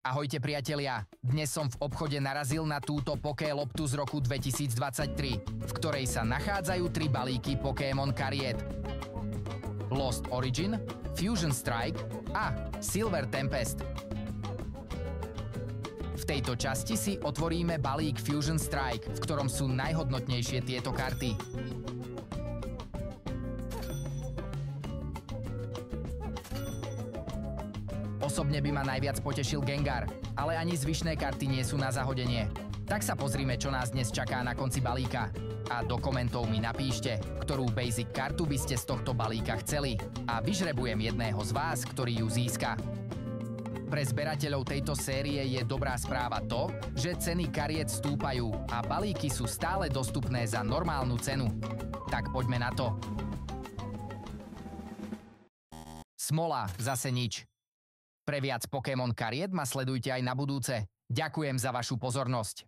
Ahojte priatelia, dnes som v obchode narazil na túto Poké loptu z roku 2023, v ktorej sa nachádzajú 3 balíky Pokémon kariet. Lost Origin, Fusion Strike a Silver Tempest. V tejto časti si otvoríme balík Fusion Strike, v ktorom sú najhodnotnejšie tieto karty. Osobne by ma najviac potešil Gengar, ale ani zvyšné karty nie sú na zahodenie. Tak sa pozrime, čo nás dnes čaká na konci balíka. A do komentov mi napíšte, ktorú basic kartu by ste z tohto balíka chceli a vyžrebujem jedného z vás, ktorý ju získa. Pre zberateľov tejto série je dobrá správa to, že ceny kariet stúpajú a balíky sú stále dostupné za normálnu cenu. Tak poďme na to. Smola, zase nič. Pre viac Pokémon kariet ma sledujte aj na budúce. Ďakujem za vašu pozornosť.